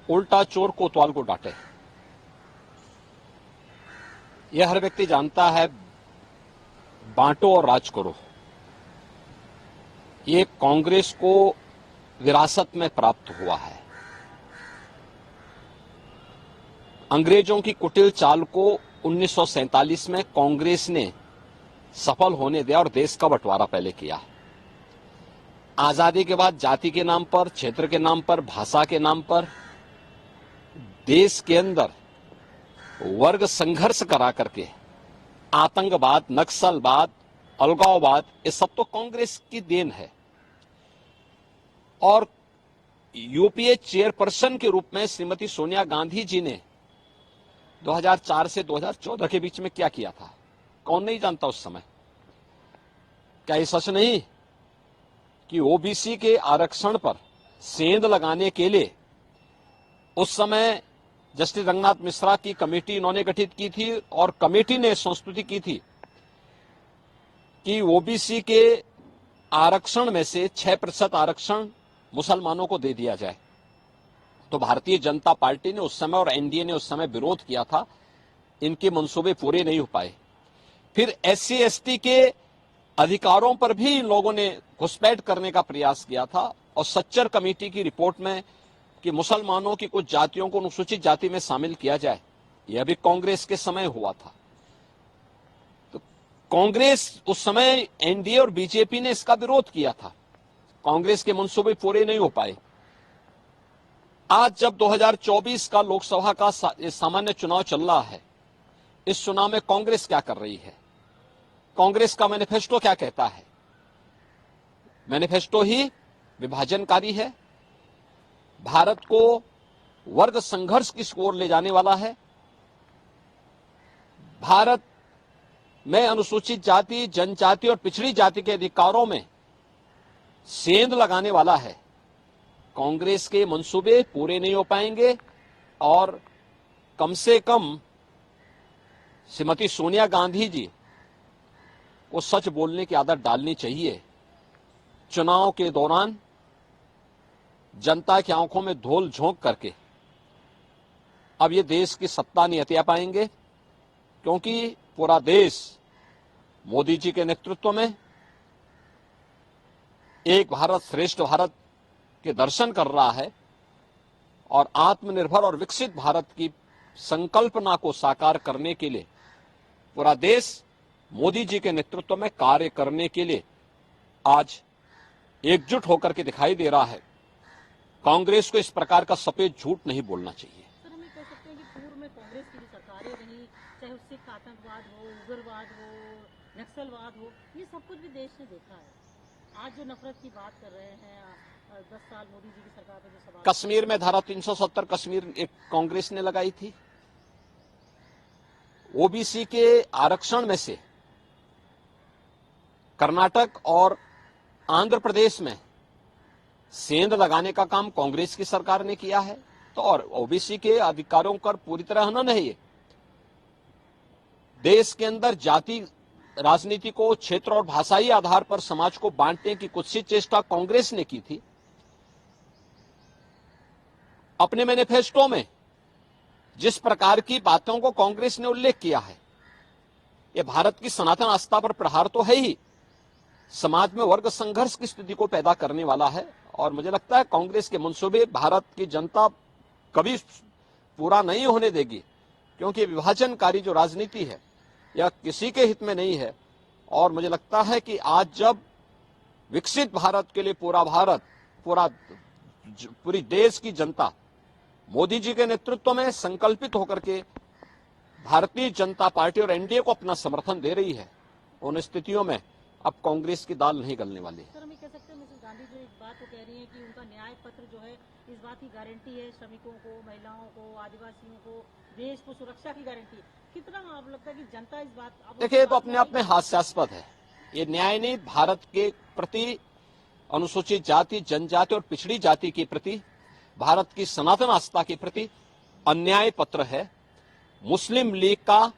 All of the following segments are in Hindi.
उल्टा चोर कोतवाल को डांटे। यह हर व्यक्ति जानता है, बांटो और राज करो, ये कांग्रेस को विरासत में प्राप्त हुआ है। अंग्रेजों की कुटिल चाल को 1947 में कांग्रेस ने सफल होने दिया और देश का बंटवारा पहले किया। आजादी के बाद जाति के नाम पर, क्षेत्र के नाम पर, भाषा के नाम पर देश के अंदर वर्ग संघर्ष करा करके आतंकवाद, नक्सलवाद, अलगाववाद, ये सब तो कांग्रेस की देन है। और यूपीए चेयरपर्सन के रूप में श्रीमती सोनिया गांधी जी ने 2004 से 2014 के बीच में क्या किया था, कौन नहीं जानता उस समय। क्या ये सच नहीं कि ओबीसी के आरक्षण पर सेंध लगाने के लिए उस समय जस्टिस रंगनाथ मिश्रा की कमेटी इन्होंने गठित की थी और कमेटी ने संस्तुति की थी कि ओबीसी के आरक्षण में से 6% आरक्षण मुसलमानों को दे दिया जाए। तो भारतीय जनता पार्टी ने उस समय और एनडीए ने उस समय विरोध किया था, इनके मंसूबे पूरे नहीं हो पाए। फिर एससी एसटी के अधिकारों पर भी इन लोगों ने घुसपैठ करने का प्रयास किया था और सच्चर कमेटी की रिपोर्ट में कि मुसलमानों की कुछ जातियों को अनुसूचित जाति में शामिल किया जाए, यह भी कांग्रेस के समय हुआ था। तो कांग्रेस उस समय, एनडीए और बीजेपी ने इसका विरोध किया था, कांग्रेस के मंसूबे पूरे नहीं हो पाए। आज जब 2024 का लोकसभा का सामान्य चुनाव चल रहा है, इस चुनाव में कांग्रेस क्या कर रही है, कांग्रेस का मैनिफेस्टो क्या कहता है? मैनिफेस्टो ही विभाजनकारी है, भारत को वर्ग संघर्ष की ओर ले जाने वाला है, भारत में अनुसूचित जाति, जनजाति और पिछड़ी जाति के अधिकारों में सेंध लगाने वाला है। कांग्रेस के मंसूबे पूरे नहीं हो पाएंगे और कम से कम श्रीमती सोनिया गांधी जी को सच बोलने की आदत डालनी चाहिए। चुनाव के दौरान जनता की आंखों में धूल झोंक करके अब ये देश की सत्ता नहीं हथिया पाएंगे, क्योंकि पूरा देश मोदी जी के नेतृत्व में एक भारत श्रेष्ठ भारत के दर्शन कर रहा है और आत्मनिर्भर और विकसित भारत की संकल्पना को साकार करने के लिए पूरा देश मोदी जी के नेतृत्व में कार्य करने के लिए आज एकजुट होकर के दिखाई दे रहा है। कांग्रेस को इस प्रकार का सफेद झूठ नहीं बोलना चाहिए। सर, हम ये कह सकते हैं कि पूर्व में कांग्रेस की जो सरकारें रही, चाहे उससे आतंकवाद हो, उग्रवाद हो, नक्सलवाद हो, ये सब कुछ भी देश ने देखा है। आज जो नफरत की बात कर रहे हैं, 10 साल मोदी जी की सरकार में जो सवाल, कश्मीर में धारा 370 कश्मीर एक कांग्रेस ने लगाई थी। ओबीसी के आरक्षण में से कर्नाटक और आंध्र प्रदेश में सेंध लगाने का काम कांग्रेस की सरकार ने किया है। तो और ओबीसी के अधिकारों पर पूरी तरह हनन है। ये देश के अंदर जाति राजनीति को, क्षेत्र और भाषाई आधार पर समाज को बांटने की कुत्सित चेष्टा कांग्रेस ने की थी। अपने मैनिफेस्टो में जिस प्रकार की बातों को कांग्रेस ने उल्लेख किया है, यह भारत की सनातन आस्था पर प्रहार तो है ही, समाज में वर्ग संघर्ष की स्थिति को पैदा करने वाला है। और मुझे लगता है कांग्रेस के मंसूबे भारत की जनता कभी पूरा नहीं होने देगी, क्योंकि विभाजनकारी जो राजनीति है यह किसी के हित में नहीं है। और मुझे लगता है कि आज जब विकसित भारत के लिए पूरा भारत, पूरी देश की जनता मोदी जी के नेतृत्व में संकल्पित होकर के भारतीय जनता पार्टी और एनडीए को अपना समर्थन दे रही है, उन स्थितियों में अब कांग्रेस की दाल नहीं गलने वाली है। सर, हम ये कह सकते हैं मिसेस गांधी जो एक बात तो कह रही है कि उनका न्याय पत्र जो है इस बात की गारंटी है, श्रमिकों को, महिलाओं को, आदिवासियों को, देश को सुरक्षा की गारंटी है। कितना आप लगता है कि जनता इस बात, देखिए, तो अपने आप में हास्यास्पद है। ये न्याय नहीं, भारत के प्रति, अनुसूचित जाति, जनजाति और पिछड़ी जाति के प्रति, भारत की सनातन आस्था के प्रति अन्याय पत्र है। मुस्लिम लीग का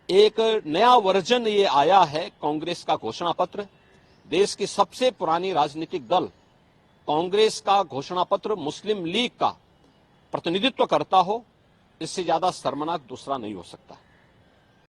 एक नया वर्जन ये आया है, कांग्रेस का घोषणा पत्र। देश की सबसे पुरानी राजनीतिक दल कांग्रेस का घोषणा पत्र मुस्लिम लीग का प्रतिनिधित्व करता हो, इससे ज्यादा शर्मनाक दूसरा नहीं हो सकता।